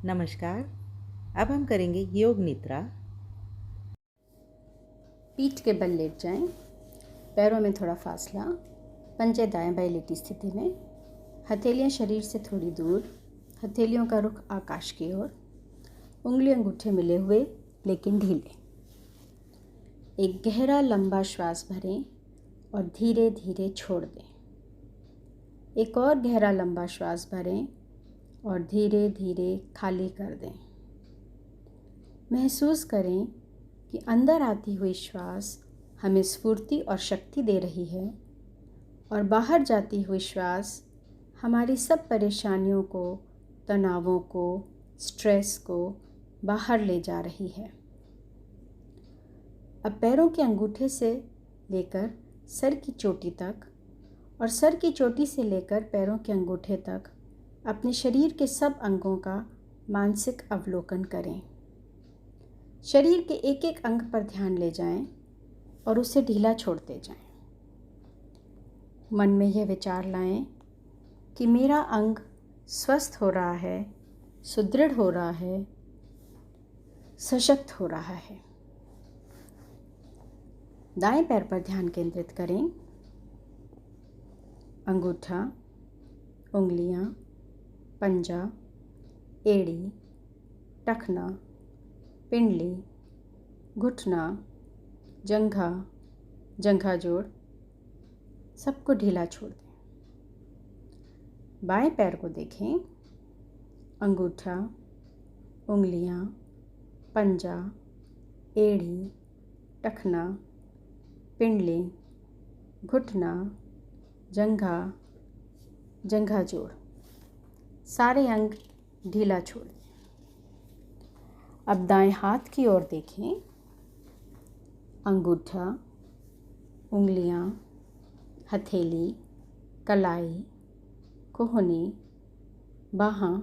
नमस्कार। अब हम करेंगे योग निद्रा। पीठ के बल लेट जाएं, पैरों में थोड़ा फासला, पंजे दाएं बाएं लेटी स्थिति में, हथेलियां शरीर से थोड़ी दूर, हथेलियों का रुख आकाश की ओर, उंगली अंगूठे मिले हुए लेकिन ढीले। एक गहरा लंबा श्वास भरें और धीरे धीरे छोड़ दें। एक और गहरा लंबा श्वास भरें और धीरे धीरे खाली कर दें। महसूस करें कि अंदर आती हुई श्वास हमें स्फूर्ति और शक्ति दे रही है और बाहर जाती हुई श्वास हमारी सब परेशानियों को, तनावों को, स्ट्रेस को बाहर ले जा रही है। अब पैरों के अंगूठे से लेकर सर की चोटी तक और सर की चोटी से लेकर पैरों के अंगूठे तक अपने शरीर के सब अंगों का मानसिक अवलोकन करें। शरीर के एक एक अंग पर ध्यान ले जाएं और उसे ढीला छोड़ते जाएं। मन में यह विचार लाएं कि मेरा अंग स्वस्थ हो रहा है, सुदृढ़ हो रहा है, सशक्त हो रहा है। दाएं पैर पर ध्यान केंद्रित करें। अंगूठा, उंगलियां, पंजा, एड़ी, टखना, पिंडली, घुटना, जंघा, जंघा जोड़ सबको ढीला छोड़ दें। बाएं पैर को देखें। अंगूठा, उंगलियां, पंजा, एड़ी, टखना, पिंडली, घुटना, जंघा, जंघा जोड़ सारे अंग ढीला छोड़ दें। अब दाएं हाथ की ओर देखें। अंगूठा, उंगलियां, हथेली, कलाई, कोहनी, बाहां,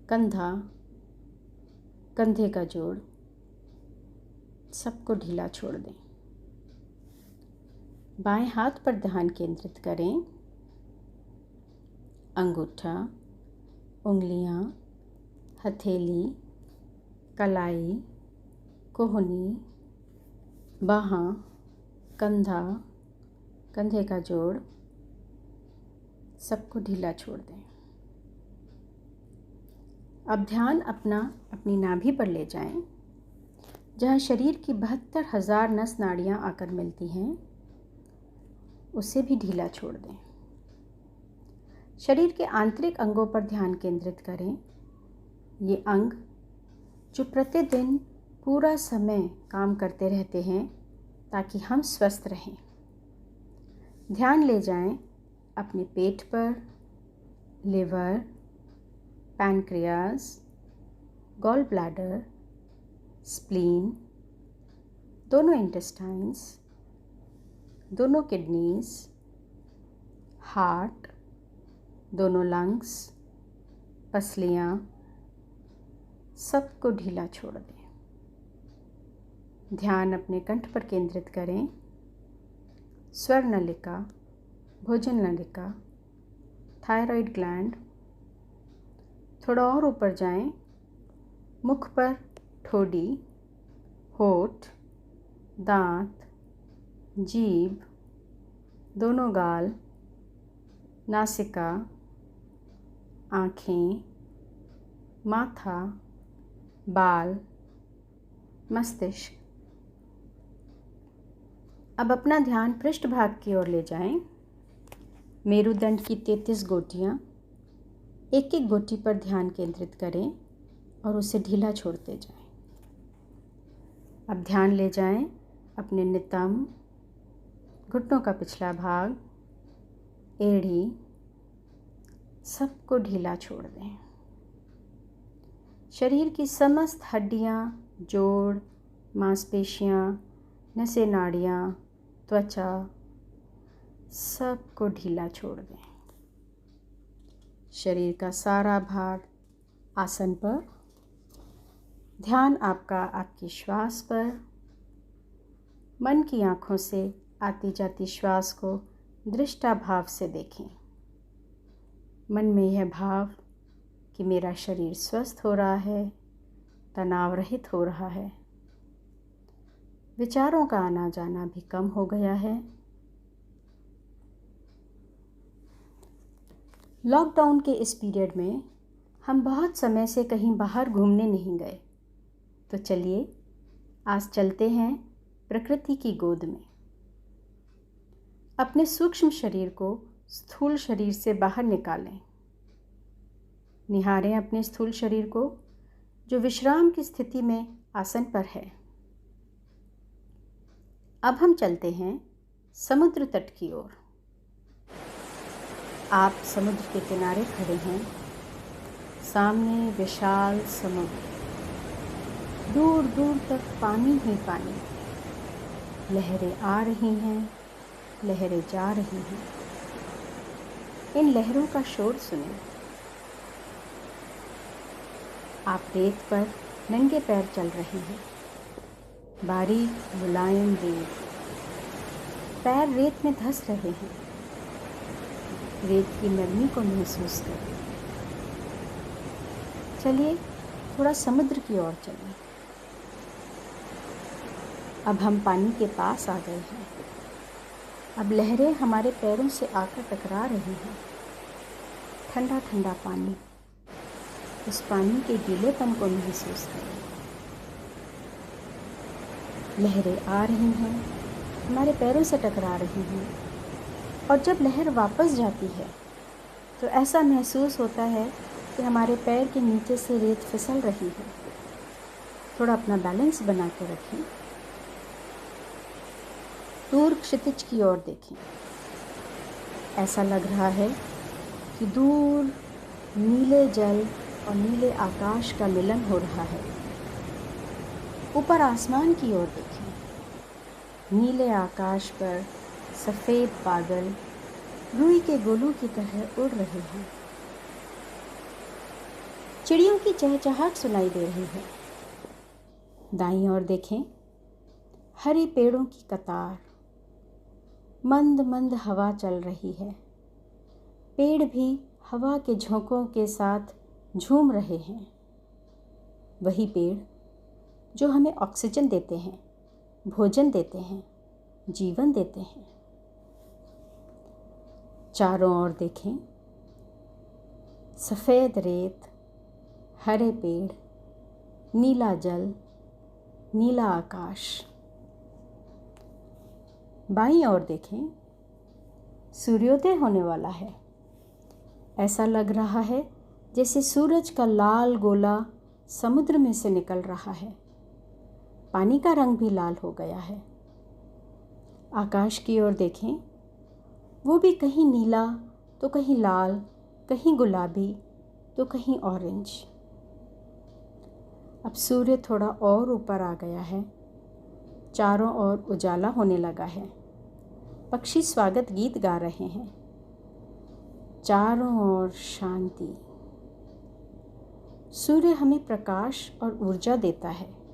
कंधा, कंधे का जोड़ सबको ढीला छोड़ दें। बाएं हाथ पर ध्यान केंद्रित करें। अंगूठा, उंगलियां, हथेली, कलाई, कोहनी, बाहां, कंधा, कंधे का जोड़ सबको ढीला छोड़ दें। अब ध्यान अपनी नाभि पर ले जाएं, जहाँ शरीर की 72,000 नस नाड़ियाँ आकर मिलती हैं, उसे भी ढीला छोड़ दें। शरीर के आंतरिक अंगों पर ध्यान केंद्रित करें। ये अंग जो प्रतिदिन पूरा समय काम करते रहते हैं ताकि हम स्वस्थ रहें। ध्यान ले जाएं अपने पेट पर, liver, pancreas, gall bladder, spleen, दोनों इंटेस्टाइन्स, दोनों किडनीज, हार्ट, दोनों लंग्स, पसलियाँ सबको ढीला छोड़ दें। ध्यान अपने कंठ पर केंद्रित करें। स्वर नलिका, भोजन नलिका, थायराइड ग्लैंड। थोड़ा और ऊपर जाएं। मुख पर ठोड़ी, होठ, दांत, जीभ, दोनों गाल, नासिका, आँखें, माथा, बाल, मस्तिष्क। अब अपना ध्यान पृष्ठभाग की ओर ले जाएं। मेरुदंड की 33 गोटियाँ, एक एक गोटी पर ध्यान केंद्रित करें और उसे ढीला छोड़ते जाएं। अब ध्यान ले जाएं अपने नितंब, घुटनों का पिछला भाग, एड़ी सबको ढीला छोड़ दें। शरीर की समस्त हड्डियाँ, जोड़, मांसपेशियाँ, नसें, नाड़ियाँ, त्वचा सबको ढीला छोड़ दें। शरीर का सारा भार आसन पर। ध्यान आपका आपकी श्वास पर। मन की आँखों से आती जाती श्वास को दृष्टा भाव से देखें। मन में यह भाव कि मेरा शरीर स्वस्थ हो रहा है, तनाव रहित हो रहा है। विचारों का आना जाना भी कम हो गया है। लॉकडाउन के इस पीरियड में हम बहुत समय से कहीं बाहर घूमने नहीं गए, तो चलिए आज चलते हैं प्रकृति की गोद में। अपने सूक्ष्म शरीर को स्थूल शरीर से बाहर निकालें। निहारें अपने स्थूल शरीर को जो विश्राम की स्थिति में आसन पर है। अब हम चलते हैं समुद्र तट की ओर। आप समुद्र के किनारे खड़े हैं। सामने विशाल समुद्र, दूर दूर तक पानी ही पानी। लहरें आ रही हैं, लहरें जा रही हैं। इन लहरों का शोर सुनें। आप रेत पर नंगे पैर चल रहे हैं। बारीक मुलायम रेत, पैर रेत में धंस रहे हैं। रेत की नरमी को महसूस करें। चलिए थोड़ा समुद्र की ओर चलें। अब हम पानी के पास आ गए हैं। अब लहरें हमारे पैरों से आकर टकरा रही हैं। ठंडा ठंडा पानी, उस पानी के गीलेपन को महसूस करें। लहरें आ रही हैं, हमारे पैरों से टकरा रही हैं, और जब लहर वापस जाती है तो ऐसा महसूस होता है कि हमारे पैर के नीचे से रेत फिसल रही है। थोड़ा अपना बैलेंस बना के रखें। दूर क्षितिज की ओर देखें। ऐसा लग रहा है कि दूर नीले जल और नीले आकाश का मिलन हो रहा है। ऊपर आसमान की ओर देखें। नीले आकाश पर सफ़ेद बादल रुई के गोलों की तरह उड़ रहे हैं। चिड़ियों की चहचहाहट सुनाई दे रही है। दाईं ओर देखें। हरे पेड़ों की कतार, मंद मंद हवा चल रही है। पेड़ भी हवा के झोंकों के साथ झूम रहे हैं। वही पेड़ जो हमें ऑक्सीजन देते हैं, भोजन देते हैं, जीवन देते हैं। चारों ओर देखें। सफ़ेद रेत, हरे पेड़, नीला जल, नीला आकाश। बाईं ओर देखें। सूर्योदय होने वाला है। ऐसा लग रहा है जैसे सूरज का लाल गोला समुद्र में से निकल रहा है। पानी का रंग भी लाल हो गया है। आकाश की ओर देखें। वो भी कहीं नीला तो कहीं लाल, कहीं गुलाबी तो कहीं ऑरेंज। अब सूर्य थोड़ा और ऊपर आ गया है। चारों ओर उजाला होने लगा है। पक्षी स्वागत गीत गा रहे हैं। चारों ओर शांति। सूर्य हमें प्रकाश और ऊर्जा देता है।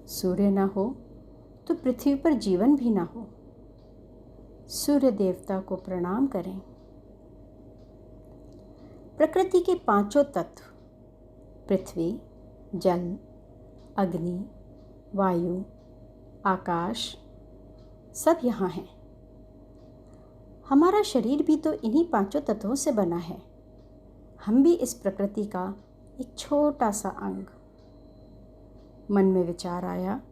सूर्य ना हो तो पृथ्वी पर जीवन भी ना हो। सूर्य देवता को प्रणाम करें। प्रकृति के पांचों तत्व पृथ्वी, जल, अग्नि, वायु, आकाश सब यहाँ हैं। हमारा शरीर भी तो इन्हीं पांचों तत्वों से बना है। हम भी इस प्रकृति का एक छोटा सा अंग। मन में विचार आया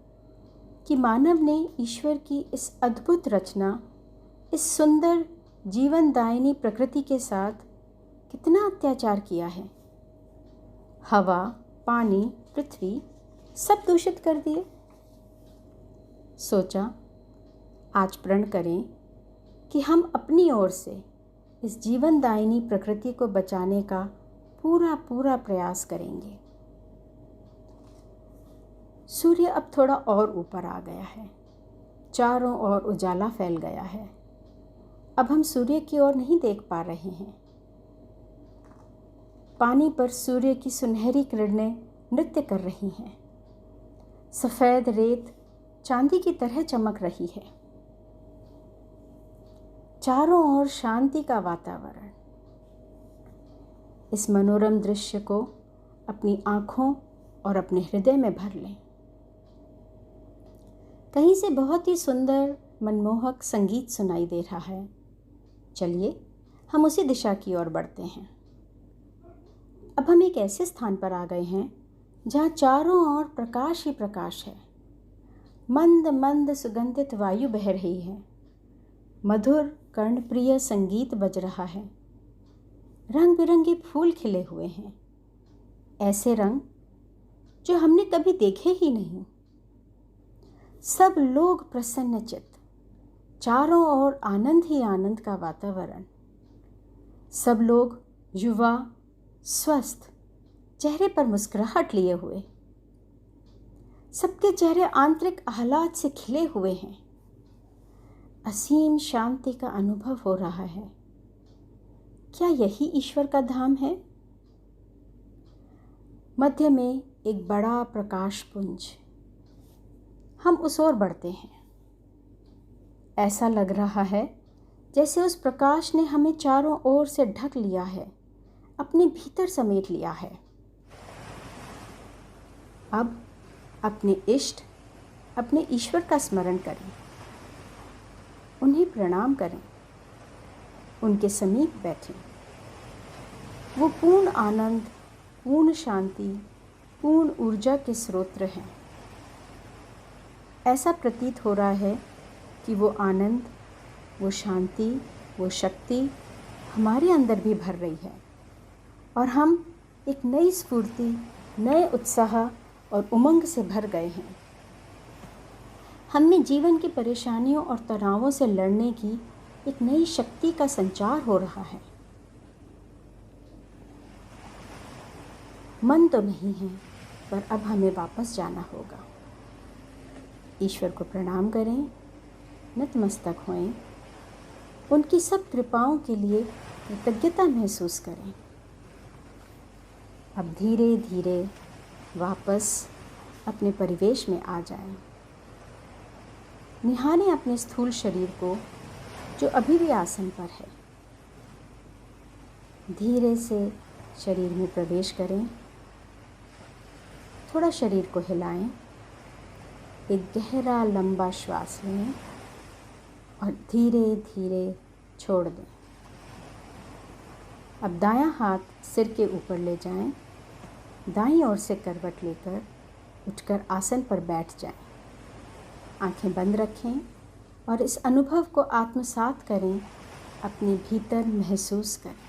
कि मानव ने ईश्वर की इस अद्भुत रचना, इस सुंदर जीवनदायिनी प्रकृति के साथ कितना अत्याचार किया है। हवा, पानी, पृथ्वी सब दूषित कर दिए। सोचा आज प्रण करें कि हम अपनी ओर से इस जीवनदायिनी प्रकृति को बचाने का पूरा पूरा प्रयास करेंगे। सूर्य अब थोड़ा और ऊपर आ गया है। चारों ओर उजाला फैल गया है। अब हम सूर्य की ओर नहीं देख पा रहे हैं। पानी पर सूर्य की सुनहरी किरणें नृत्य कर रही हैं। सफ़ेद रेत चांदी की तरह चमक रही है। चारों ओर शांति का वातावरण। इस मनोरम दृश्य को अपनी आँखों और अपने हृदय में भर लें। कहीं से बहुत ही सुंदर मनमोहक संगीत सुनाई दे रहा है। चलिए हम उसी दिशा की ओर बढ़ते हैं। अब हम एक ऐसे स्थान पर आ गए हैं जहाँ चारों ओर प्रकाश ही प्रकाश है। मंद मंद सुगंधित वायु बह रही है। मधुर कर्णप्रिय संगीत बज रहा है। रंग बिरंगे फूल खिले हुए हैं, ऐसे रंग जो हमने कभी देखे ही नहीं। सब लोग प्रसन्नचित्त, चारों ओर आनंद ही आनंद का वातावरण। सब लोग युवा, स्वस्थ, चेहरे पर मुस्कुराहट लिए हुए। सबके चेहरे आंतरिक आह्लाद से खिले हुए हैं। असीम शांति का अनुभव हो रहा है। क्या यही ईश्वर का धाम है? मध्य में एक बड़ा प्रकाश पुंज। हम उस ओर बढ़ते हैं। ऐसा लग रहा है जैसे उस प्रकाश ने हमें चारों ओर से ढक लिया है, अपने भीतर समेट लिया है। अब अपने इष्ट, अपने ईश्वर का स्मरण करें, उन्हें प्रणाम करें, उनके समीप बैठें। वो पूर्ण आनंद, पूर्ण शांति, पूर्ण ऊर्जा के स्रोत हैं। ऐसा प्रतीत हो रहा है कि वो आनंद, वो शांति, वो शक्ति हमारे अंदर भी भर रही है और हम एक नई स्फूर्ति, नए उत्साह और उमंग से भर गए हैं। हमें जीवन की परेशानियों और तनावों से लड़ने की एक नई शक्ति का संचार हो रहा है। मन तो नहीं है, पर अब हमें वापस जाना होगा। ईश्वर को प्रणाम करें, नतमस्तक होएं, उनकी सब कृपाओं के लिए कृतज्ञता महसूस करें। अब धीरे धीरे वापस अपने परिवेश में आ जाएं। निहारें अपने स्थूल शरीर को जो अभी भी आसन पर है। धीरे से शरीर में प्रवेश करें। थोड़ा शरीर को हिलाएं। एक गहरा लंबा श्वास लें और धीरे धीरे छोड़ दें। अब दायां हाथ सिर के ऊपर ले जाएं। दाईं ओर से करवट लेकर उठकर आसन पर बैठ जाएं। आंखें बंद रखें और इस अनुभव को आत्मसात करें, अपने भीतर महसूस करें।